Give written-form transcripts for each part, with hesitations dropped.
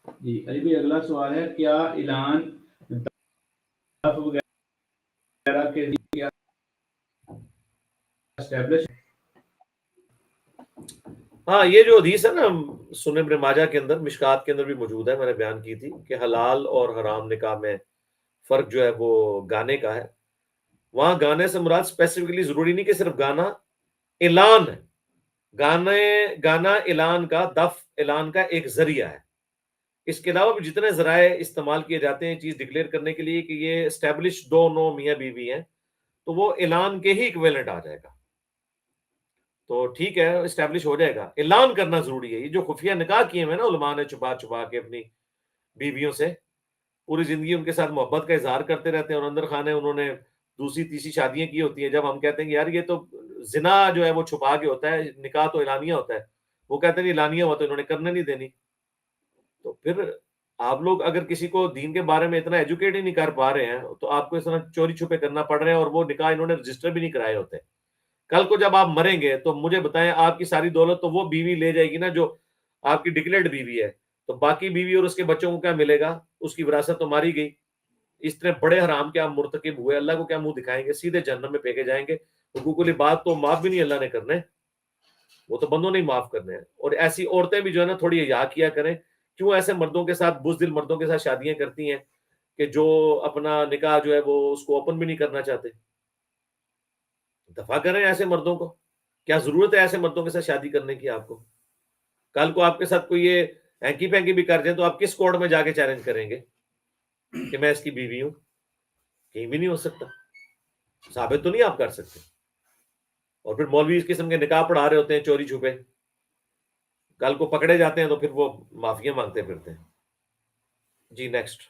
جی علی بھائی اگلا سوال ہے، کیا اعلان طلاق وغیرہ کے ذریعے اسٹیبلش؟ ہاں یہ جو حدیث ہے نا سنن ابن ماجہ کے اندر، مشکات کے اندر بھی موجود ہے، میں نے بیان کی تھی کہ حلال اور حرام نکاح میں فرق جو ہے وہ گانے کا ہے. وہاں گانے سے مراد اسپیسیفکلی ضروری نہیں کہ صرف گانا، اعلان ہے. گانا اعلان کا، دف اعلان کا ایک ذریعہ ہے. اس کے علاوہ بھی جتنے ذرائع استعمال کیے جاتے ہیں چیز ڈکلیئر کرنے کے لیے کہ یہ اسٹیبلش دونوں میاں بیوی ہیں، تو وہ اعلان کے ہی ایکویلنٹ آ جائے گا. تو ٹھیک ہے اسٹیبلش ہو جائے گا، اعلان کرنا ضروری ہے. یہ جو خفیہ نکاح کیے ہوئے نا علماء نے چھپا چھپا کے اپنی بیویوں سے، پوری زندگی ان کے ساتھ محبت کا اظہار کرتے رہتے ہیں، اور اندر خانے انہوں نے دوسری تیسری شادیاں کی ہوتی ہیں. جب ہم کہتے ہیں کہ یار یہ تو زنا جو ہے وہ چھپا کے ہوتا ہے، نکاح تو اعلانیہ ہوتا ہے، وہ کہتے ہیں اعلانیہ ہوا تو انہوں نے کرنے نہیں دینی. تو پھر آپ لوگ اگر کسی کو دین کے بارے میں اتنا ایجوکیٹ ہی نہیں کر پا رہے ہیں تو آپ کو اس طرح چوری چھپے کرنا پڑ رہے ہیں، اور وہ نکاح انہوں نے رجسٹر بھی نہیں کرائے ہوتے. کل کو جب آپ مریں گے تو مجھے بتائیں آپ کی ساری دولت تو وہ بیوی لے جائے گی نا جو آپ کی ڈکلیئرڈ بیوی ہے، تو باقی بیوی اور اس کے بچوں کو کیا ملے گا؟ اس کی وراثت تو ماری گئی. اس طرح بڑے حرام کے آپ مرتکب ہوئے، اللہ کو کیا منہ دکھائیں گے؟ سیدھے جہنم میں پھینکے جائیں گے. حقوق العباد تو معاف بھی نہیں اللہ نے کرنے، وہ تو بندوں نے ہی معاف کرنے ہیں. اور ایسی عورتیں بھی جو ہے نا تھوڑی حیا کیا کریں. کیوں ایسے مردوں کے ساتھ، بزدل مردوں کے ساتھ شادیاں کرتی ہیں کہ جو اپنا نکاح جو ہے وہ اس کو اوپن بھی نہیں کرنا چاہتے؟ دفع کریں ایسے مردوں کو. کیا ضرورت ہے ایسے مردوں کے ساتھ شادی کرنے کی آپ کو؟ کل کو آپ کے ساتھ کوئی یہ ہینکی پینکی بھی کر دیں تو آپ کس کورٹ میں جا کے چیلنج کریں گے کہ میں اس کی بیوی ہوں؟ کہیں بھی نہیں ہو سکتا، ثابت تو نہیں آپ کر سکتے. اور پھر مولوی اس قسم کے نکاح پڑھا رہے ہوتے ہیں چوری چھپے، کل کو پکڑے جاتے ہیں تو پھر وہ معافیاں مانگتے پھرتے ہیں. جی نیکسٹ.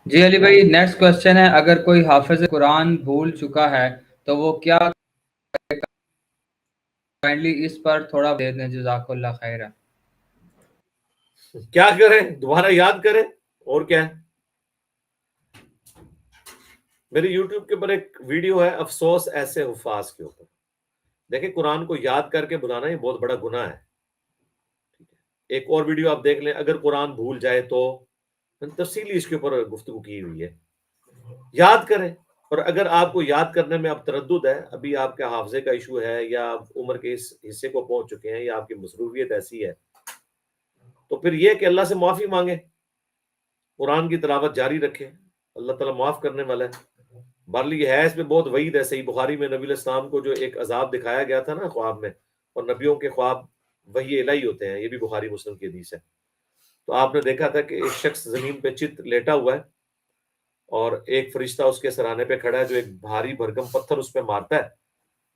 جی علی بھائی نیکسٹ کوشچن ہے، اگر کوئی حافظ قرآن بھول چکا ہے تو وہ کیا کائنڈلی اس پر تھوڑا دے دیں، جزاک اللہ خیر. کیا کریں؟ دوبارہ یاد کریں. اور کیا ہے؟ میری یوٹیوب کے اوپر ایک ویڈیو ہے افسوس ایسے حفاظ کے اوپر. دیکھیں قرآن کو یاد کر کے بلانا یہ بہت بڑا گناہ ہے. ایک اور ویڈیو آپ دیکھ لیں، اگر قرآن بھول جائے تو تفصیلی اس کے اوپر گفتگو کی ہوئی ہے. یاد کریں. اور اگر آپ کو یاد کرنے میں اب تردد ہے، ابھی آپ کے حافظے کا ایشو ہے یا عمر کے اس حصے کو پہنچ چکے ہیں یا آپ کی مصروفیت ایسی ہے، تو پھر یہ کہ اللہ سے معافی مانگیں، قرآن کی تلاوت جاری رکھیں. اللہ تعالیٰ معاف کرنے والا ہے. بارلی ہے اس میں بہت وعید ہے. صحیح بخاری میں نبی علیہ السلام کو جو ایک عذاب دکھایا گیا تھا نا خواب میں، اور نبیوں کے خواب وحی الہی ہوتے ہیں، یہ بھی بخاری مسلم کی حدیث ہے. تو آپ نے دیکھا تھا کہ ایک شخص زمین پہ چت لیٹا ہوا ہے اور ایک فرشتہ اس کے سرانے پہ کھڑا ہے جو ایک بھاری بھرکم پتھر اس پہ مارتا ہے.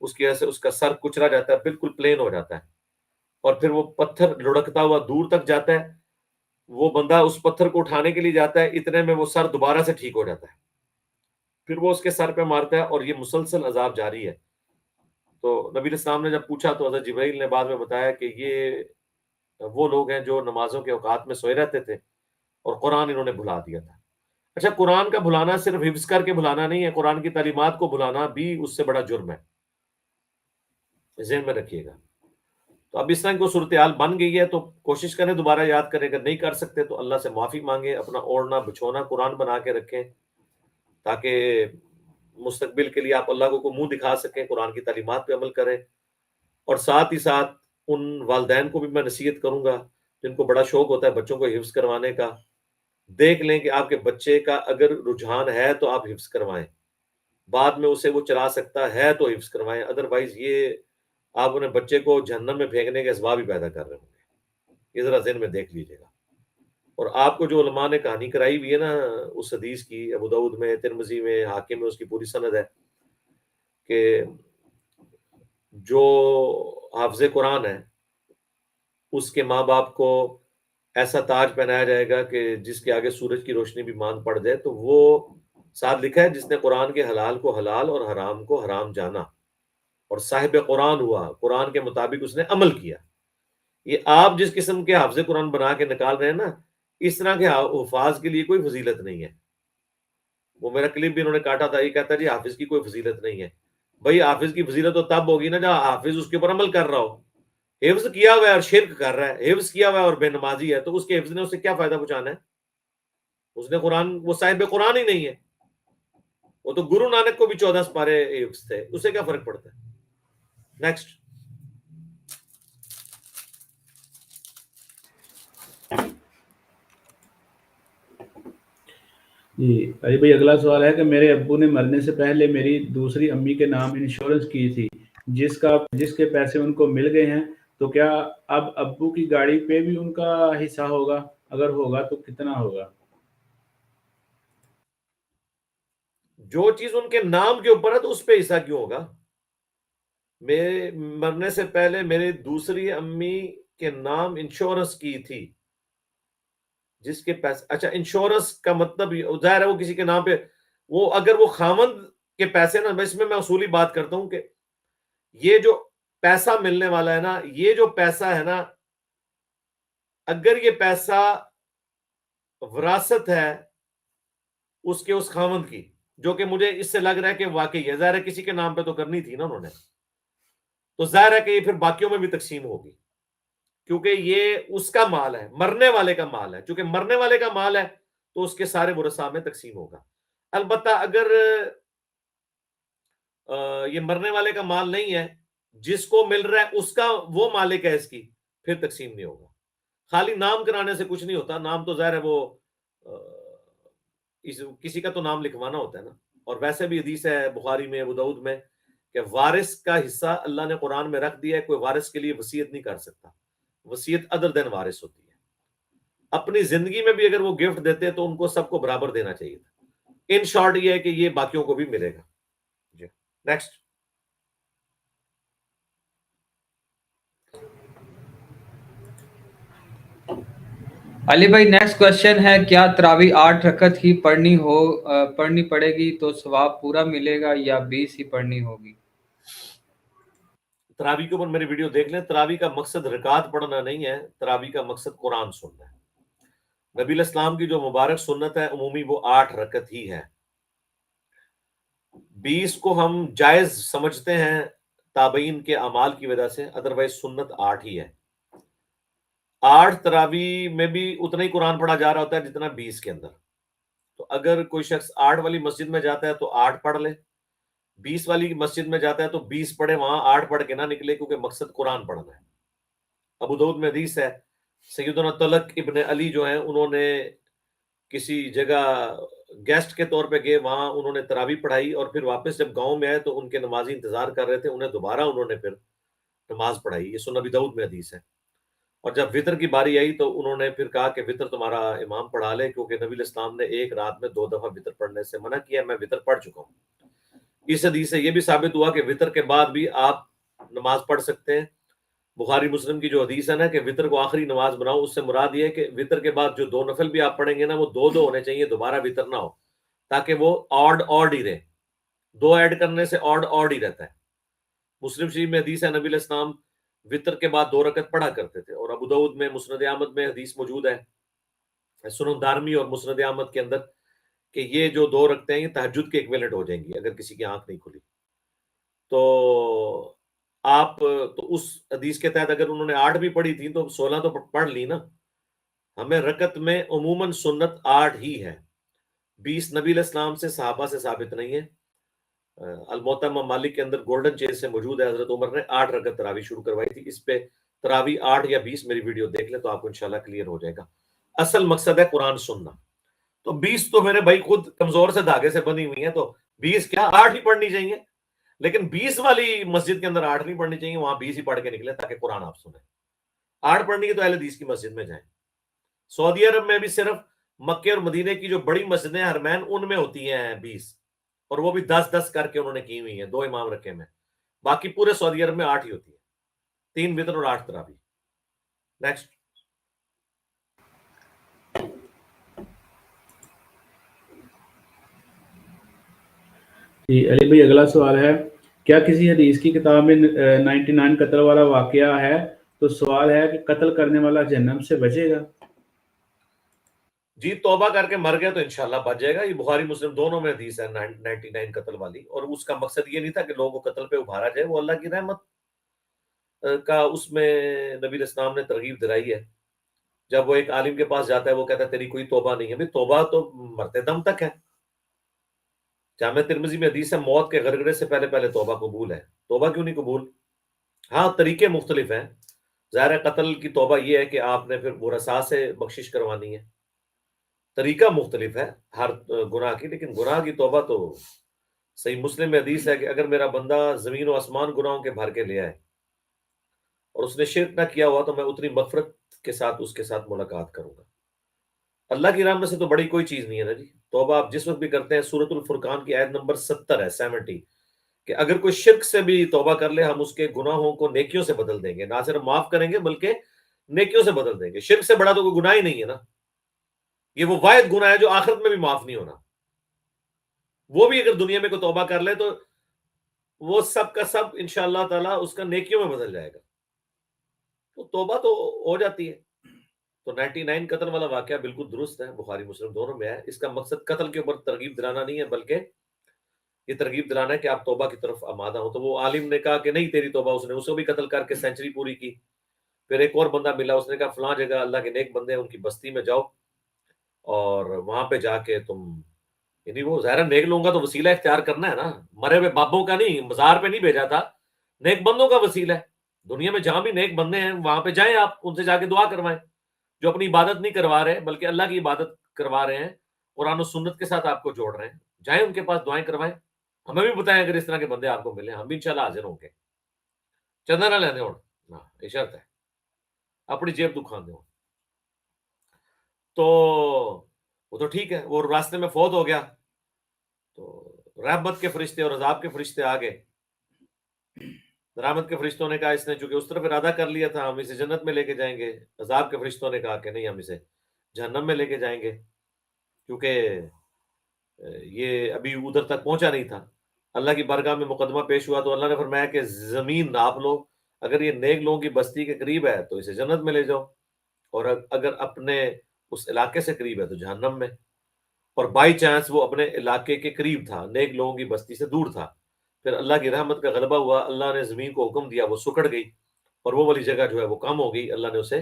اس کی وجہ سے اس کا سر کچلا جاتا ہے، بالکل پلین ہو جاتا ہے، اور پھر وہ پتھر لڑکتا ہوا دور تک جاتا ہے. وہ بندہ اس پتھر کو اٹھانے کے لیے جاتا ہے، اتنے میں وہ سر دوبارہ سے ٹھیک ہو جاتا ہے. پھر وہ اس کے سر پہ مارتا ہے اور یہ مسلسل عذاب جاری ہے. تو نبی علیہ السلام نے جب پوچھا تو حضرت جبرائیل نے بعد میں بتایا کہ یہ وہ لوگ ہیں جو نمازوں کے اوقات میں سوئے رہتے تھے اور قرآن انہوں نے بھلا دیا تھا. اچھا قرآن کا بھلانا صرف حفظ کر کے بھلانا نہیں ہے، قرآن کی تعلیمات کو بھلانا بھی اس سے بڑا جرم ہے، ذہن میں رکھیے گا. تو اب اس طرح کی صورتحال بن گئی ہے تو کوشش کریں دوبارہ یاد کریں. اگر نہیں کر سکتے تو اللہ سے معافی مانگیں، اپنا اوڑھنا بچھونا قرآن بنا کے رکھیں تاکہ مستقبل کے لیے آپ اللہ کو منہ دکھا سکیں، قرآن کی تعلیمات پہ عمل کریں. اور ساتھ ہی ساتھ ان والدین کو بھی میں نصیحت کروں گا جن کو بڑا شوق ہوتا ہے بچوں کو حفظ کروانے کا. دیکھ لیں کہ آپ کے بچے کا اگر رجحان ہے تو آپ حفظ کروائیں، بعد میں اسے وہ چلا سکتا ہے تو حفظ کروائیں. ادروائز یہ آپ انہیں بچے کو جہنم میں پھینکنے کے اسباب ہی پیدا کر رہے ہوں گے. یہ ذرا ذہن میں دیکھ لیجیے گا. اور آپ کو جو علماء نے کہانی کرائی ہوئی ہے نا اس حدیث کی، ابو داؤد میں، ترمذی میں، حاکم میں اس کی پوری سند ہے کہ جو حافظ قرآن ہے اس کے ماں باپ کو ایسا تاج پہنایا جائے گا کہ جس کے آگے سورج کی روشنی بھی ماند پڑ جائے. تو وہ ساتھ لکھا ہے جس نے قرآن کے حلال کو حلال اور حرام کو حرام جانا اور صاحب قرآن ہوا، قرآن کے مطابق اس نے عمل کیا. یہ آپ جس قسم کے حافظ قرآن بنا کے نکال رہے ہیں نا، اس طرح کے حفاظ کے لیے کوئی فضیلت نہیں ہے. وہ میرا کلپ بھی انہوں نے کاٹا تھا, یہ کہتا ہے جی حافظ کی کوئی فضیلت نہیں ہے. بھائی حافظ کی فضیلت تو تب ہوگی نا جب حافظ اس کے اوپر عمل کر رہا ہو. حفظ کیا ہوا ہے اور شرک کر رہا ہے, حفظ کیا ہوا ہے اور بے نمازی ہے, تو اس کے حفظ نے اسے کیا فائدہ پہنچانا ہے؟ اس نے قرآن, وہ صاحب قرآن ہی نہیں ہے. وہ تو گرو نانک کو بھی 14 سپارے حفظ تھے, اسے کیا فرق پڑتا ہے؟ نیکسٹ. جی علی بھائی اگلا سوال ہے کہ میرے ابو نے مرنے سے پہلے میری دوسری امی کے نام انشورنس کی تھی, جس کے پیسے ان کو مل گئے ہیں, تو کیا اب ابو کی گاڑی پہ بھی ان کا حصہ ہوگا؟ اگر ہوگا تو کتنا ہوگا؟ جو چیز ان کے نام کے اوپر ہے تو اس پہ حصہ کیوں ہوگا؟ میرے مرنے سے پہلے میری دوسری امی کے نام انشورنس کی تھی, جس کے پیسے, اچھا انشورنس کا مطلب ظاہر ہے وہ کسی کے نام پہ, وہ اگر وہ خاوند کے پیسے نا, اس میں اصولی بات کرتا ہوں کہ یہ جو پیسہ ملنے والا ہے نا, یہ جو پیسہ ہے نا, اگر یہ پیسہ وراثت ہے اس کے اس خاوند کی, جو کہ مجھے اس سے لگ رہا ہے کہ واقعی ہے, ظاہر ہے کسی کے نام پہ تو کرنی تھی نا انہوں نے, تو ظاہر ہے کہ یہ پھر باقیوں میں بھی تقسیم ہوگی, کیونکہ یہ اس کا مال ہے, مرنے والے کا مال ہے. چونکہ مرنے والے کا مال ہے تو اس کے سارے ورثاء میں تقسیم ہوگا. البتہ اگر یہ مرنے والے کا مال نہیں ہے, جس کو مل رہا ہے اس کا وہ مالک ہے اس کی, پھر تقسیم نہیں ہوگا. خالی نام کرانے سے کچھ نہیں ہوتا, نام تو ظاہر ہے وہ کسی کا تو نام لکھوانا ہوتا ہے نا. اور ویسے بھی حدیث ہے بخاری میں, ابو داؤد میں, کہ وارث کا حصہ اللہ نے قرآن میں رکھ دیا ہے, کوئی وارث کے لیے وصیت نہیں کر سکتا. وصیت ادر دین وارث ہوتی ہے. اپنی زندگی میں بھی اگر وہ گفٹ دیتے تو ان کو سب کو برابر دینا چاہیے تھا. ان شارٹ یہ ہے کہ یہ باقیوں کو بھی ملے گا. جی نیکسٹ. علی بھائی نیکسٹ کوشچن ہے, کیا تراویح 8 رکعت ہی پڑھنی پڑے گی تو ثواب پورا ملے گا یا 20 ہی پڑھنی ہوگی؟ تراویح کے اوپر میری ویڈیو دیکھ لیں. تراویح کا مقصد رکعت پڑھنا نہیں ہے, تراویح کا مقصد قرآن سننا ہے. نبی الاسلام کی جو مبارک سنت ہے عمومی وہ 8 رکعت ہی ہے. 20 کو ہم جائز سمجھتے ہیں تابعین کے اعمال کی وجہ سے, ادروائز سنت 8 ہی ہے. 8 تراویح میں بھی اتنا ہی قرآن پڑھا جا رہا ہوتا ہے جتنا 20 کے اندر. تو اگر کوئی شخص 8 والی مسجد میں جاتا ہے تو 8 پڑھ لے, 20 والی مسجد میں جاتا ہے تو 20 پڑھے, وہاں 8 پڑھ کے نہ نکلے, کیونکہ مقصد قرآن پڑھنا ہے. ابو داؤد میں حدیث ہے, سیدنا طلق ابن علی جو ہیں انہوں نے کسی جگہ گیسٹ کے طور پہ گئے, وہاں انہوں نے تراویح پڑھائی, اور پھر واپس جب گاؤں میں آئے تو ان کے نمازی انتظار کر رہے تھے, انہیں دوبارہ انہوں نے پھر نماز پڑھائی. یہ سنن ابی داؤد میں حدیث ہے. اور جب وطر کی باری آئی تو انہوں نے پھر کہا کہ وطر تمہارا امام پڑھا لے, کیونکہ نبی الاسلام نے ایک رات میں 2 دفعہ وطر پڑھنے سے منع کیا, میں وطر پڑھ چکا ہوں. اس حدیث سے یہ بھی ثابت ہوا کہ وطر کے بعد بھی آپ نماز پڑھ سکتے ہیں. بخاری مسلم کی جو حدیث ہے نا کہ وطر کو آخری نماز بناؤ, اس سے مراد یہ ہے کہ وطر کے بعد جو 2 نفل بھی آپ پڑھیں گے نا وہ 2 ہونے چاہیے, دوبارہ وطر نہ ہو, تاکہ وہ آڈ ہی رہے. 2 ایڈ کرنے سے آڈ ہی رہتا ہے. مسلم شریف میں حدیث ہے نبی علیہ السلام وطر کے بعد 2 رکعت پڑھا کرتے تھے. اور ابو داؤد میں مسند احمد میں حدیث موجود ہے, سنن دارمی اور مسند احمد کے اندر, کہ یہ جو 2 رکعتیں ہیں یہ تہجد کے ایکویلنٹ ہو جائیں گی اگر کسی کی آنکھ نہیں کھلی. تو آپ تو اس حدیث کے تحت اگر انہوں نے 8 بھی پڑھی تھی تو 16 تو پڑھ لی نا. ہمیں رکعت میں عموماً سنت 8 ہی ہے. 20 نبی علیہ السلام سے صحابہ سے ثابت نہیں ہے. الموطا امام مالک کے اندر گولڈن چیز سے موجود ہے, حضرت عمر نے 8 رکعت تراویح شروع کروائی تھی. اس پہ تراویح 8 یا 20 میری ویڈیو دیکھ لیں تو آپ کو انشاءاللہ کلیئر ہو جائے گا. اصل مقصد ہے قرآن سننا. تو 20 تو میرے بھائی خود کمزور سے دھاگے سے بنی ہوئی ہیں, تو 20 کیا 8 ہی پڑھنی چاہیے. لیکن 20 والی مسجد کے اندر 8 نہیں پڑھنی چاہیے, وہاں 20 ہی پڑھ کے نکلے تاکہ قرآن آپ سنیں. 8 پڑھنی ہے تو اہل حدیث کی مسجد میں جائیں. سعودی عرب میں بھی صرف مکے اور مدینے کی جو بڑی مسجدیں حرمین ان میں ہوتی ہیں 20, اور وہ بھی 10 کر کے انہوں نے کی ہوئی ہیں, 2 امام رکھے میں. باقی پورے سعودی عرب میں 8 ہی ہوتی ہے, 3 وتر اور 8 تراویح. نیکسٹ. جی علی بھائی اگلا سوال ہے, کیا کسی حدیث کی کتاب میں 99 قتل والا واقعہ ہے, تو سوال ہے کہ قتل کرنے والا جہنم سے بچے گا؟ جی توبہ کر کے مر گیا تو انشاءاللہ بچ جائے گا. یہ بخاری مسلم دونوں میں حدیث ہے 99 قتل والی, اور اس کا مقصد یہ نہیں تھا کہ لوگوں کو قتل پہ ابھارا جائے, وہ اللہ کی رحمت کا اس میں نبی علیہ السلام نے ترغیب دلائی ہے. جب وہ ایک عالم کے پاس جاتا ہے, وہ کہتا ہے تیری کوئی توبہ نہیں ہے. بھائی توبہ تو مرتے دم تک ہے. جامع ترمذی میں حدیث ہے موت کے غرغرے سے پہلے پہلے توبہ قبول ہے. توبہ کیوں نہیں قبول؟ ہاں طریقے مختلف ہیں. ظاہر قتل کی توبہ یہ ہے کہ آپ نے پھر ورثاء سے بخشش کروانی ہے, طریقہ مختلف ہے ہر گناہ کی, لیکن گناہ کی توبہ تو صحیح مسلم میں حدیث ہے کہ اگر میرا بندہ زمین و آسمان گناہوں کے بھر کے لے آئے اور اس نے شرک نہ کیا ہوا تو میں اتنی مغفرت کے ساتھ اس کے ساتھ ملاقات کروں گا. اللہ کی رحمت سے تو بڑی کوئی چیز نہیں ہے نا جی. توبہ آپ جس وقت بھی کرتے ہیں, سورۃ الفرقان کی آیت نمبر 70 ہے 70 کہ اگر کوئی شرک سے بھی توبہ کر لے ہم اس کے گناہوں کو نیکیوں سے بدل دیں گے, نہ صرف معاف کریں گے بلکہ نیکیوں سے بدل دیں گے. شرک سے بڑا تو کوئی گناہ ہی نہیں ہے نا. یہ وہ واحد گناہ ہے جو آخرت میں بھی معاف نہیں ہونا. وہ بھی اگر دنیا میں کوئی توبہ کر لے تو وہ سب کا سب انشاءاللہ تعالیٰ اس کا نیکیوں میں بدل جائے گا. تو توبہ تو ہو جاتی ہے. تو 99 قتل والا واقعہ بالکل درست ہے, بخاری مسلم دونوں میں ہے. اس کا مقصد قتل کے اوپر ترغیب دلانا نہیں ہے, بلکہ یہ ترغیب دلانا ہے کہ آپ توبہ کی طرف آمادہ ہو. تو وہ عالم نے کہا کہ نہیں تیری توبہ, اس نے اسے بھی قتل کر کے سینچری پوری کی. پھر ایک اور بندہ ملا, اس نے کہا فلاں جگہ اللہ کے نیک بندے ہیں, ان کی بستی میں جاؤ اور وہاں پہ جا کے تم, یعنی وہ ظاہر نیک لوگوں کا تو وسیلہ اختیار کرنا ہے نا, مرے ہوئے بابوں کا نہیں, مزار پہ نہیں بھیجا تھا, نیک بندوں کا وسیلہ ہے. دنیا میں جہاں بھی نیک بندے ہیں وہاں پہ جائیں, آپ ان سے جا کے دعا کروائیں. جو اپنی عبادت نہیں کروا رہے بلکہ اللہ کی عبادت کروا رہے ہیں, قرآن و سنت کے ساتھ آپ کو جوڑ رہے ہیں, جائیں ان کے پاس دعائیں کروائیں. ہمیں بھی بتائیں اگر اس طرح کے بندے آپ کو ملیں, ہم بھی انشاءاللہ حاضر ہوں گے. چندہ نہ لینے ہوں نا, یہ شرط ہے, اپنی جیب دکھان دیں. تو وہ تو ٹھیک ہے, وہ راستے میں فوت ہو گیا تو رحمت کے فرشتے اور عذاب کے فرشتے آ گئے. رحمت کے فرشتوں نے کہا اس نے چونکہ اس طرف ارادہ کر لیا تھا ہم اسے جنت میں لے کے جائیں گے. عذاب کے فرشتوں نے کہا کہ نہیں, ہم اسے جہنم میں لے کے جائیں گے, کیونکہ یہ ابھی ادھر تک پہنچا نہیں تھا. اللہ کی بارگاہ میں مقدمہ پیش ہوا تو اللہ نے فرمایا کہ زمین ناپ لو, اگر یہ نیک لوگوں کی بستی کے قریب ہے تو اسے جنت میں لے جاؤ, اور اگر اپنے اس علاقے سے قریب ہے تو جہنم میں. اور بائی چانس وہ اپنے علاقے کے قریب تھا, نیک لوگوں کی بستی سے دور تھا. پھر اللہ کی رحمت کا غلبہ ہوا, اللہ نے زمین کو حکم دیا, وہ سکڑ گئی اور وہ والی جگہ جو ہے وہ کم ہو گئی. اللہ نے اسے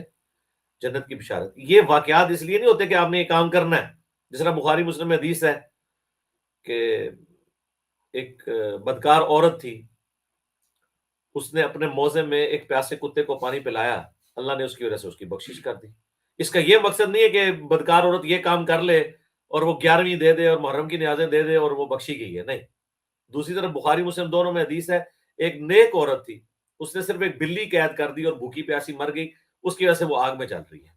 جنت کی بشارت. یہ واقعات اس لیے نہیں ہوتے کہ آپ نے یہ کام کرنا ہے. جس طرح بخاری مسلم میں حدیث ہے کہ ایک بدکار عورت تھی, اس نے اپنے موزے میں ایک پیاسے کتے کو پانی پلایا, اللہ نے اس کی وجہ سے اس کی بخشش کر دی. اس کا یہ مقصد نہیں ہے کہ بدکار عورت یہ کام کر لے اور وہ 11ویں دے دے اور محرم کی نیازیں دے دے اور وہ بخشی گئی ہے, نہیں. دوسری طرف بخاری مسلم دونوں میں حدیث ہے, ایک نیک عورت تھی, اس نے صرف ایک بلی قید کر دی اور بھوکی پیاسی مر گئی, اس کی وجہ سے وہ آگ میں جل رہی ہے.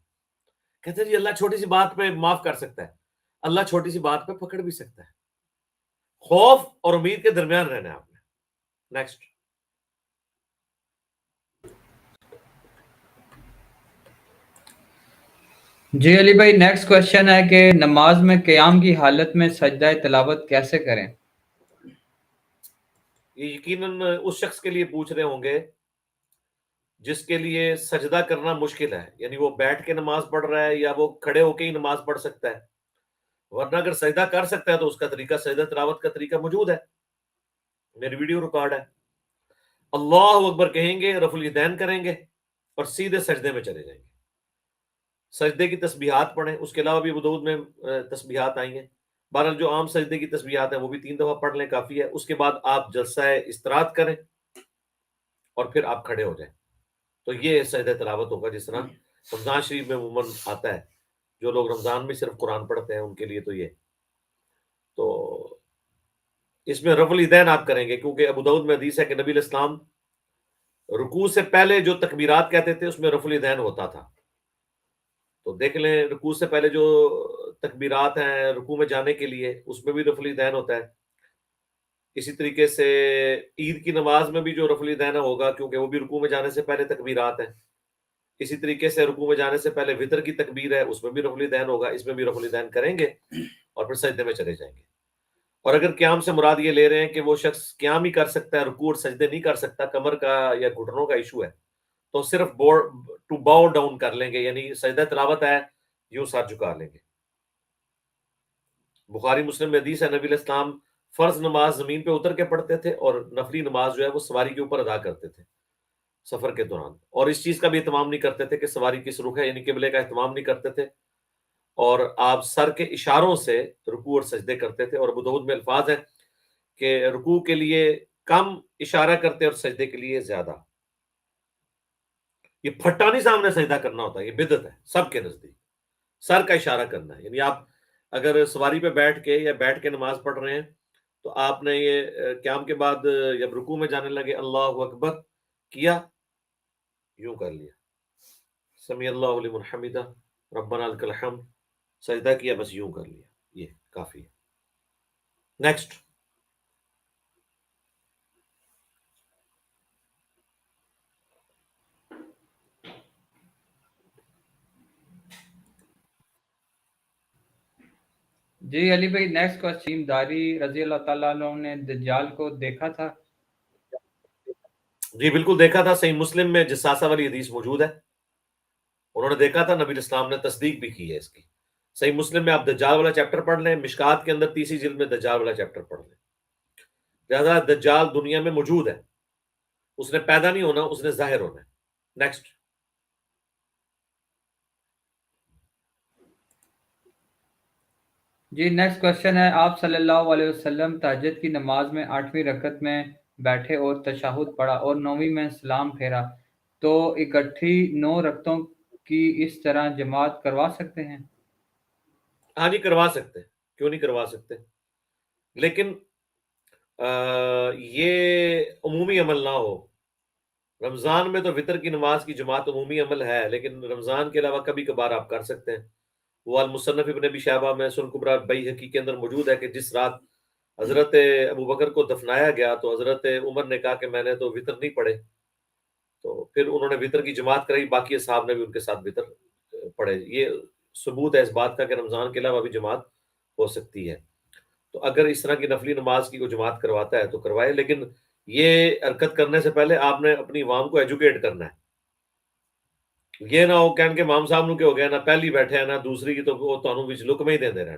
کہتے ہیں جی اللہ چھوٹی سی بات پہ معاف کر سکتا ہے, اللہ چھوٹی سی بات پہ پکڑ بھی سکتا ہے. خوف اور امید کے درمیان رہنا ہے آپ نے. نیکسٹ. جی علی بھائی نیکسٹ کوشچن ہے کہ نماز میں قیام کی حالت میں سجدہ تلاوت کیسے کریں؟ یہ یقیناً اس شخص کے لیے پوچھ رہے ہوں گے جس کے لیے سجدہ کرنا مشکل ہے, یعنی وہ بیٹھ کے نماز پڑھ رہا ہے یا وہ کھڑے ہو کے ہی نماز پڑھ سکتا ہے. ورنہ اگر سجدہ کر سکتا ہے تو اس کا طریقہ, سجدہ تلاوت کا طریقہ موجود ہے, میری ویڈیو ریکارڈ ہے. اللہ اکبر کہیں گے, رفع الیدین کریں گے اور سیدھے سجدے میں چلے جائیں گے. سجدے کی تسبیحات پڑھیں, اس کے علاوہ بھی ابو داؤد میں تسبیحات آئی ہیں. بہرحال جو عام سجدے کی تسبیحات ہیں وہ بھی 3 دفعہ پڑھ لیں, کافی ہے. اس کے بعد آپ جلسہ استراحت کریں اور پھر آپ کھڑے ہو جائیں. تو یہ سجدہ تلاوت ہوگا جس طرح رمضان شریف میں عموماً آتا ہے. جو لوگ رمضان میں صرف قرآن پڑھتے ہیں ان کے لیے تو یہ, تو اس میں رفع الیدین آپ کریں گے, کیونکہ ابو داؤد میں حدیث ہے کہ نبی علیہ السلام رکوع سے پہلے جو تکبیرات کہتے تھے اس میں رفع الیدین ہوتا تھا. تو دیکھ لیں رکوع سے پہلے جو تکبیرات ہیں رکوع میں جانے کے لیے اس میں بھی رفع الیدین ہوتا ہے. اسی طریقے سے عید کی نماز میں بھی جو رفع الیدین ہوگا, کیونکہ وہ بھی رکوع میں جانے سے پہلے تکبیرات ہیں. اسی طریقے سے رکوع میں جانے سے پہلے وطر کی تکبیر ہے, اس میں بھی رفع الیدین ہوگا. اس میں بھی رفع الیدین کریں گے اور پھر سجدے میں چلے جائیں گے. اور اگر قیام سے مراد یہ لے رہے ہیں کہ وہ شخص قیام ہی کر سکتا ہے, رکوع اور سجدے نہیں کر سکتا, کمر کا یا گھٹنوں کا ایشو ہے, تو صرف ٹو باؤ ڈاؤن کر لیں گے, یعنی سجدہ تلاوت ہے یوں سر جھکا لیں گے. بخاری مسلم میں حدیث ہے نبی علیہ السلام فرض نماز زمین پہ اتر کے پڑھتے تھے اور نفلی نماز جو ہے وہ سواری کے اوپر ادا کرتے تھے سفر کے دوران، اور اس چیز کا بھی اہتمام نہیں کرتے تھے کہ سواری کس رخ ہے، یعنی قبلے کا اہتمام نہیں کرتے تھے، اور آپ سر کے اشاروں سے رکوع اور سجدے کرتے تھے، اور ابو داؤد میں الفاظ ہے کہ رکوع کے لیے کم اشارہ کرتے اور سجدے کے لیے زیادہ۔ یہ پھٹا نہیں سامنے سجدہ کرنا ہوتا، یہ بدعت ہے سب کے نزدیک، سر کا اشارہ کرنا ہے، یعنی آپ اگر سواری پہ بیٹھ کے یا بیٹھ کے نماز پڑھ رہے ہیں تو آپ نے یہ قیام کے بعد جب رکوع میں جانے لگے اللہ اکبر کیا، یوں کر لیا، سمیع اللہ لمن حمدہ ربنا لک الحمد، سجدہ کیا، بس یوں کر لیا، یہ کافی ہے۔ نیکسٹ۔ جی علی بھائی نیکسٹ کوسچن، داری رضی اللہ تعالیٰ عنہ نے دجال کو دیکھا تھا؟ جی بالکل دیکھا تھا، صحیح مسلم میں جساسہ والی حدیث موجود ہے، انہوں نے دیکھا تھا، نبی علیہ السلام نے تصدیق بھی کی ہے اس کی۔ صحیح مسلم میں آپ دجال والا چیپٹر پڑھ لیں، مشکات کے اندر 30 جلد میں دجال والا چیپٹر پڑھ لیں۔ لہذا دجال دنیا میں موجود ہے، اس نے پیدا نہیں ہونا، اس نے ظاہر ہونا ہے۔ نیکسٹ۔ جی نیکسٹ کوسچن ہے، آپ صلی اللہ علیہ وسلم تہجد کی نماز میں 8ویں رکعت میں بیٹھے اور تشہد پڑھا اور 9ویں میں سلام پھیرا، تو اکٹھی 9 رکعتوں کی اس طرح جماعت کروا سکتے ہیں؟ ہاں جی کروا سکتے، کیوں نہیں کروا سکتے، لیکن یہ عمومی عمل نہ ہو۔ رمضان میں تو وطر کی نماز کی جماعت عمومی عمل ہے، لیکن رمضان کے علاوہ کبھی کبھار آپ کر سکتے ہیں۔ وہ المصنف ابن ابی شیبہ میں سنن کبریٰ بیہقی کے اندر موجود ہے کہ جس رات حضرت ابو بکر کو دفنایا گیا تو حضرت عمر نے کہا کہ میں نے تو وطر نہیں پڑھے، تو پھر انہوں نے وطر کی جماعت کرائی، باقی اصحاب نے بھی ان کے ساتھ وطر پڑھے۔ یہ ثبوت ہے اس بات کا کہ رمضان کے علاوہ بھی جماعت ہو سکتی ہے۔ تو اگر اس طرح کی نفلی نماز کی کوئی جماعت کرواتا ہے تو کروائے، لیکن یہ حرکت کرنے سے پہلے آپ نے اپنی عوام کو ایجوکیٹ کرنا ہے۔ یہ نہ ہو کہن کہ امام صاحب نو کہ ہو گیا نہ پہلی بیٹھے ہیں نہ دوسری کی، تو وہ تانوں وچ لکمے ہی دے رہے ہیں۔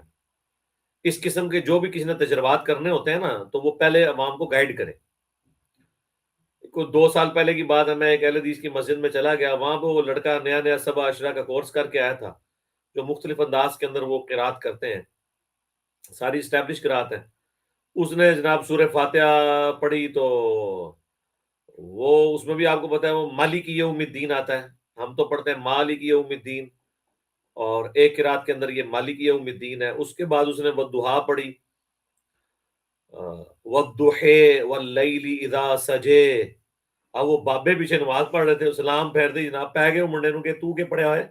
اس قسم کے جو بھی کسی نے تجربات کرنے ہوتے ہیں نا، تو وہ پہلے عوام کو گائیڈ کرے۔ کوئی 2 سال پہلے کی بات ہے، میں ایک اہل حدیث کی مسجد میں چلا گیا، وہاں پہ وہ لڑکا نیا نیا سبع عشرہ کا کورس کر کے آیا تھا، جو مختلف انداز کے اندر وہ قرات کرتے ہیں، ساری اسٹیبلش قرات ہے۔ اس نے جناب سورہ فاتحہ پڑھی، تو وہ اس میں بھی آپ کو پتا ہے وہ مالک یوم الدین آتا ہے، ہم تو پڑھتے ہیں مالک یوم الدین، اور ایک قرات کے اندر یہ مالک یوم الدین ہے۔ اس کے بعد اس نے والضحیٰ پڑھی، والضحی واللیل اذا سجے۔ اب وہ بابے پیچھے نماز پڑھ رہے تھے، سلام پھیر دی، جناب پہ گئے منڈے نو کہ تو کے پڑھیا ہوئے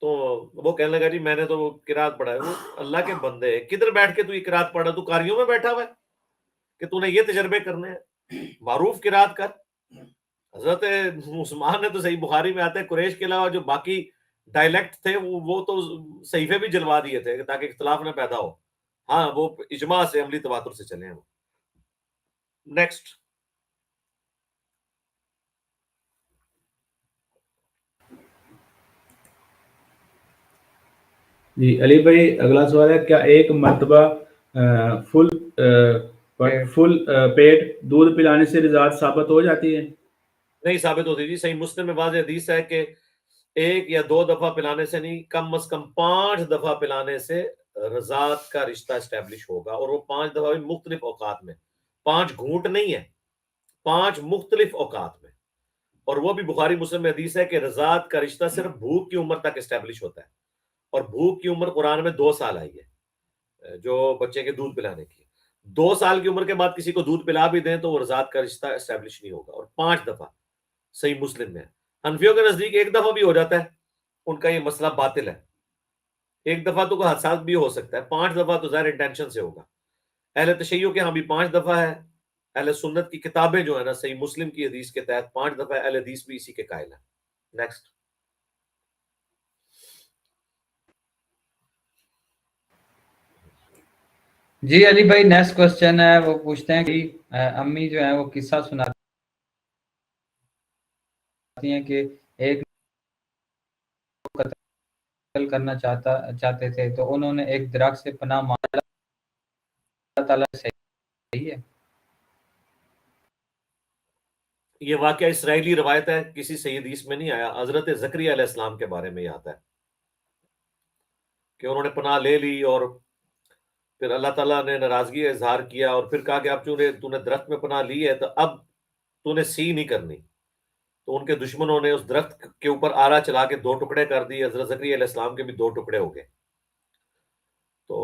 تو وہ کہنے لگا جی میں نے تو وہ قرات پڑھا ہے۔ وہ اللہ کے بندے کدھر بیٹھ کے تو یہ قرات پڑھا، تو کاریوں میں بیٹھا ہوا ہے کہ تو نے یہ تجربے کرنے ہیں، معروف قرات کر۔ حضرت عثمان نے تو صحیح بخاری میں آتا ہے قریش کے علاوہ جو باقی ڈائلیکٹ تھے وہ تو صحیفے بھی جلوا دیے تھے تاکہ اختلاف نہ پیدا ہو۔ ہاں وہ اجماع سے عملی تواتر سے چلے ہیں۔ نیکسٹ۔ جی علی بھائی اگلا سوال ہے، کیا ایک مرتبہ فل پیٹ دودھ پلانے سے رضاعت ثابت ہو جاتی ہے؟ نہیں ثابت ہوتی جی، صحیح مسلم میں واضح حدیث ہے کہ 1 یا 2 دفعہ پلانے سے نہیں، کم از کم 5 دفعہ پلانے سے رضاعت کا رشتہ اسٹیبلش ہوگا، اور وہ 5 دفعہ بھی مختلف اوقات میں، 5 گھونٹ نہیں ہے، 5 مختلف اوقات میں۔ اور وہ بھی بخاری مسلم میں حدیث ہے کہ رضاعت کا رشتہ صرف بھوک کی عمر تک اسٹیبلش ہوتا ہے، اور بھوک کی عمر قرآن میں 2 سال آئی ہے جو بچے کے دودھ پلانے کی۔ 2 سال کی عمر کے بعد کسی کو دودھ پلا بھی دیں تو وہ رضاعت کا رشتہ اسٹیبلش نہیں ہوگا، اور 5 دفعہ صحیح مسلم میں ہے۔ حنفیوں کے نزدیک 1 دفعہ بھی ہو جاتا ہے، ان کا یہ مسئلہ باطل ہے۔ 1 دفعہ تو کوئی حادثات بھی ہو سکتا ہے، 5 دفعہ تو ظاہر انٹینشن سے ہوگا۔ اہل تشیع کے ہاں بھی 5 دفعہ ہے، اہل سنت کی کتابیں جو ہے نا صحیح مسلم کی حدیث کے تحت 5 دفعہ، اہل حدیث بھی اسی کے قائل ہیں۔ نیکسٹ۔ جی علی بھائی نیکسٹ کوسچن ہے، وہ پوچھتے ہیں کہ امی جو ہیں وہ قصہ سناتی ہیں کہ ایک کرنا چاہتے تھے تو انہوں نے ایک درخت سے پناہ مانگی، اللہ تعالیٰ صحیح ہے۔ یہ واقعہ اسرائیلی روایت ہے، کسی صحیح حدیث میں نہیں آیا۔ حضرت زکریا علیہ السلام کے بارے میں یہ آتا ہے کہ انہوں نے پناہ لے لی اور پھر اللہ تعالیٰ نے ناراضگی کا اظہار کیا اور پھر کہا کہ اب تو نے درخت میں پناہ لی ہے تو اب تو نے سی نہیں کرنی۔ تو ان کے دشمنوں نے اس درخت کے اوپر آرا چلا کے 2 ٹکڑے کر دیے، حضرت زکریا علیہ السلام کے بھی 2 ٹکڑے ہو گئے۔ تو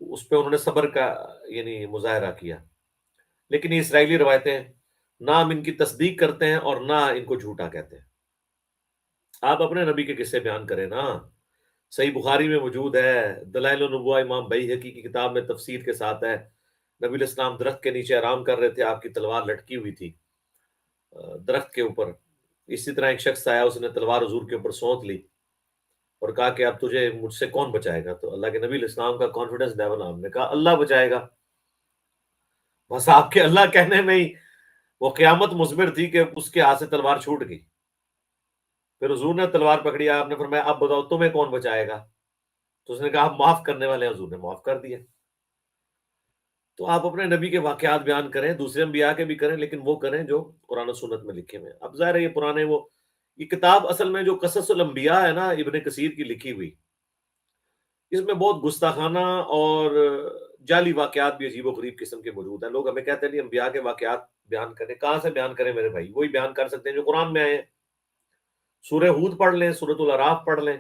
اس پہ انہوں نے صبر کا یعنی مظاہرہ کیا۔ لیکن یہ اسرائیلی روایتیں نہ ہم ان کی تصدیق کرتے ہیں اور نہ ان کو جھوٹا کہتے ہیں۔ آپ اپنے نبی کے قصے بیان کریں نا، صحیح بخاری میں موجود ہے، دلائل النبوہ امام بیہقی کی کتاب میں تفسیر کے ساتھ ہے۔ نبی علیہ السلام درخت کے نیچے آرام کر رہے تھے، آپ کی تلوار لٹکی ہوئی تھی درخت کے اوپر۔ اسی طرح ایک شخص آیا، اس نے تلوار حضور کے اوپر سونت لی اور کہا کہ اب تجھے مجھ سے کون بچائے گا؟ تو اللہ کے نبی علیہ السلام کا کانفیڈنس لیول، آپ نے کہا اللہ بچائے گا۔ بس آپ کے اللہ کہنے میں ہی وہ قیامت مصبر تھی کہ اس کے ہاتھ سے تلوار چھوٹ گئی۔ پھر حضور نے تلوار پکڑی، آپ نے فرمایا اب بتاؤ تمہیں کون بچائے گا؟ تو اس نے کہا آپ معاف کرنے والے ہیں، حضور نے معاف کر دیا۔ تو آپ اپنے نبی کے واقعات بیان کریں، دوسرے انبیاء کے بھی کریں، لیکن وہ کریں جو قرآن و سنت میں لکھے ہوئے ہیں۔ اب ظاہر ہے یہ پرانے یہ کتاب اصل میں جو قصص الانبیاء ہے نا ابن کثیر کی لکھی ہوئی، اس میں بہت گستاخانہ اور جعلی واقعات بھی عجیب و غریب قسم کے موجود ہیں۔ لوگ ہمیں کہتے ہیں نہیں انبیاء کے واقعات بیان کریں، کہاں سے بیان کریں میرے بھائی؟ وہی بیان کر سکتے ہیں جو قرآن میں آئے ہیں۔ سورہ ہود پڑھ لیں، سورۃ الاعراف پڑھ لیں،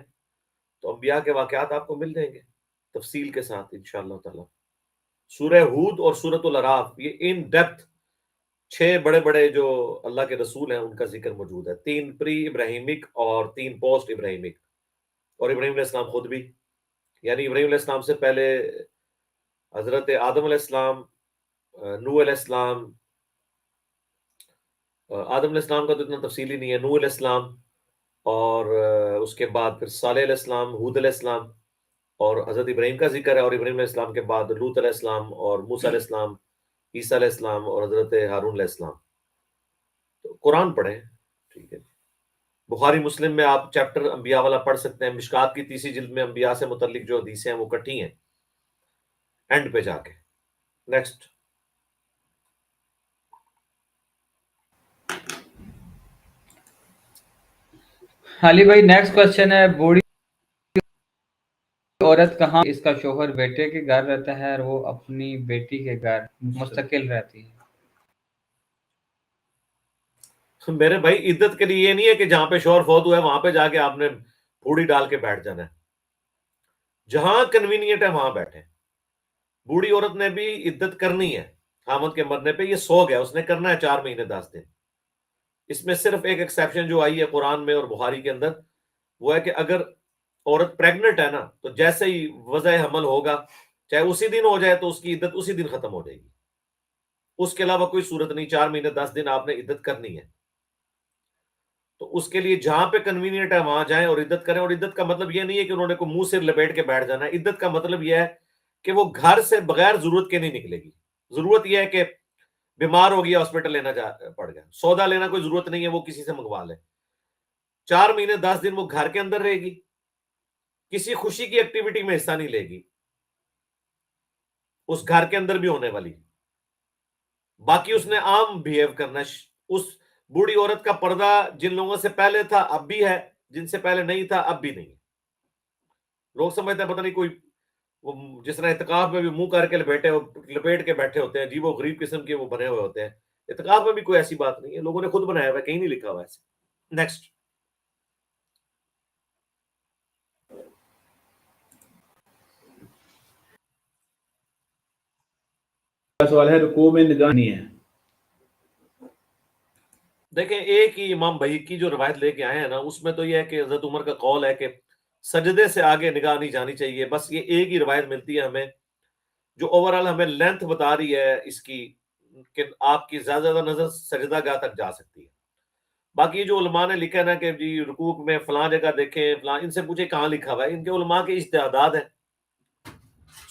تو انبیاء کے واقعات آپ کو مل جائیں گے تفصیل کے ساتھ انشاءاللہ تعالی۔ سورہ ہود اور سورۃ الاعراف یہ ان ڈیپتھ 6 بڑے بڑے جو اللہ کے رسول ہیں ان کا ذکر موجود ہے، 3 پری ابراہیمک اور 3 پوسٹ ابراہیمک، اور ابراہیم علیہ السلام خود بھی، یعنی ابراہیم علیہ السلام سے پہلے حضرت آدم علیہ السلام، نوح علیہ السلام، آدم علیہ السلام کا تو اتنا تفصیلی نہیں ہے، نوح علیہ السلام، اور اس کے بعد پھر صالح علیہ السلام، ہود علیہ السلام، اور حضرت ابراہیم کا ذکر ہے، اور ابراہیم علیہ السلام کے بعد لوط علیہ السلام اور موسیٰ علیہ السلام، عیسیٰ علیہ السلام اور حضرت ہارون علیہ السلام۔ تو قرآن پڑھیں، ٹھیک ہے۔ بخاری مسلم میں آپ چیپٹر انبیاء والا پڑھ سکتے ہیں، مشکات کی 30 جلد میں انبیاء سے متعلق جو حدیثیں ہیں وہ کٹھی ہیں اینڈ پہ جا کے۔ نیکسٹ۔ علی بھائی نیکسٹ کوشچن ہے، بوڑھی عورت کہاں؟ اس کا شوہر بیٹے کے گھر رہتا ہے اور وہ اپنی بیٹی کے گھر مستقل رہتی ہے۔ میرے بھائی عدت کے لیے یہ نہیں ہے کہ جہاں پہ شوہر فوت ہوا ہے وہاں پہ جا کے آپ نے پھوڑی ڈال کے بیٹھ جانا ہے، جہاں کنوینئنٹ ہے وہاں بیٹھے۔ بوڑھی عورت نے بھی عدت کرنی ہے، خامد کے مرنے پہ یہ سو گیا، اس نے کرنا ہے 4 مہینے 10 دن۔ اس میں صرف ایک ایکسیپشن جو آئی ہے قرآن میں اور بخاری کے اندر، وہ ہے کہ اگر عورت پریگننٹ ہے نا تو جیسے ہی وضع حمل ہوگا، چاہے اسی دن ہو جائے تو اس کی عدت اسی دن ختم ہو جائے گی، اس کے علاوہ کوئی صورت نہیں، 4 مہینے 10 دن آپ نے عدت کرنی ہے۔ تو اس کے لیے جہاں پہ کنوینئنٹ ہے وہاں جائیں اور عدت کریں۔ اور عدت کا مطلب یہ نہیں ہے کہ انہوں نے کوئی منہ سر لپیٹ کے بیٹھ جانا ہے، عدت کا مطلب یہ ہے کہ وہ گھر سے بغیر ضرورت کے نہیں نکلے گی۔ ضرورت یہ ہے کہ بیمار ہو گیا ہاسپٹل لینا پڑ گیا، سودا لینا کوئی ضرورت نہیں ہے، وہ کسی سے منگوا لے۔ 4 مہینے 10 دن وہ گھر کے اندر رہے گی، کسی خوشی کی ایکٹیویٹی میں حصہ نہیں لے گی، اس گھر کے اندر بھی ہونے والی۔ باقی اس نے عام بہیو کرنا ہے۔ اس بوڑھی عورت کا پردہ جن لوگوں سے پہلے تھا اب بھی ہے، جن سے پہلے نہیں تھا اب بھی نہیں ہے۔ لوگ سمجھتے ہیں پتہ نہیں کوئی وہ جس طرح اعتکاف میں بھی منہ کر کے لپیٹ کے بیٹھے ہوتے ہیں، عجیب و غریب قسم کے وہ بنے ہوئے ہوتے ہیں۔ اعتکاف میں بھی کوئی ایسی بات نہیں ہے، لوگوں نے خود بنایا ہوا ہے، کہیں نہیں لکھا ہوا ایسے۔ نیکسٹ۔ سوال ہے رکوع میں نگاہ نہیں ہے۔ دیکھیں ایک ہی امام بحیقی جو روایت لے کے آئے ہیں نا، اس میں تو یہ ہے کہ حضرت عمر کا قول ہے کہ سجدے سے آگے نگاہ نہیں جانی چاہیے۔ بس یہ ایک ہی روایت ملتی ہے ہمیں جو اوورال ہمیں لینتھ بتا رہی ہے اس کی، کہ آپ کی زیادہ زیادہ نظر سجدہ گاہ تک جا سکتی ہے۔ باقی جو علماء نے لکھا ہے نا کہ جی رکوع میں فلاں جگہ دیکھیں فلاں، ان سے پوچھے کہاں لکھا ہوا ہے، ان کے علماء کے اجتہادات ہیں۔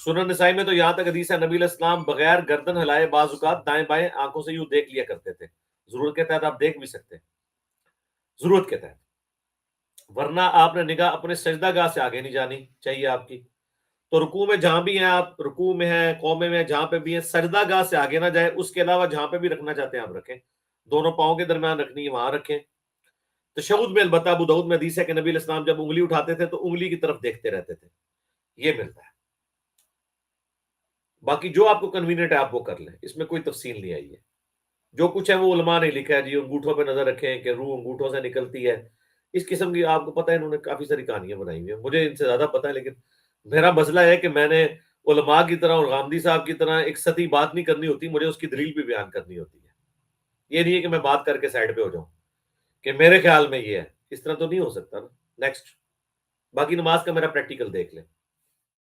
سنن نسائی میں تو یہاں تک حدیث ہے نبی علیہ السلام بغیر گردن ہلائے بعض اوقات دائیں بائیں آنکھوں سے یوں دیکھ لیا کرتے تھے۔ ضرورت کے تحت آپ دیکھ بھی سکتے ہیں، ضرورت کے تحت۔ ورنہ آپ نے نگاہ اپنے سجدہ گاہ سے آگے نہیں جانی چاہیے آپ کی. تو رکوع میں جہاں بھی ہیں آپ، رکوع میں ہیں، قومے میں ہیں، جہاں پہ بھی ہیں، سجدہ گاہ سے آگے نہ جائیں. اس کے علاوہ جہاں پہ بھی رکھنا چاہتے ہیں آپ رکھیں، دونوں پاؤں کے درمیان رکھنی ہے وہاں رکھیں. تشہد میں البتہ ابو داؤد میں حدیث ہے کہ نبی علیہ السلام جب انگلی اٹھاتے تھے تو انگلی کی طرف دیکھتے رہتے تھے. یہ ملتا ہے. باقی جو آپ کو کنوینئنٹ ہے آپ وہ کر لیں، اس میں کوئی تفصیل نہیں آئی ہے. جو کچھ ہے وہ علماء نے لکھا ہے جی. انگوٹھوں پہ نظر رکھیں کہ روح انگوٹھوں سے نکلتی ہے. اس قسم کی آپ کو پتہ ہے انہوں نے کافی ساری کہانیاں بنائی ہوئی ہیں. مجھے ان سے زیادہ پتہ ہے، لیکن میرا مسئلہ ہے کہ میں نے علماء کی طرح اور غامدی صاحب کی طرح ایک سطحی بات نہیں کرنی ہوتی، مجھے اس کی دلیل بھی بیان کرنی ہوتی ہے. یہ نہیں ہے کہ میں بات کر کے سائڈ پہ ہو جاؤں کہ میرے خیال میں یہ ہے. اس طرح تو نہیں ہو سکتا نا. نیکسٹ. باقی نماز کا میرا پریکٹیکل دیکھ لیں.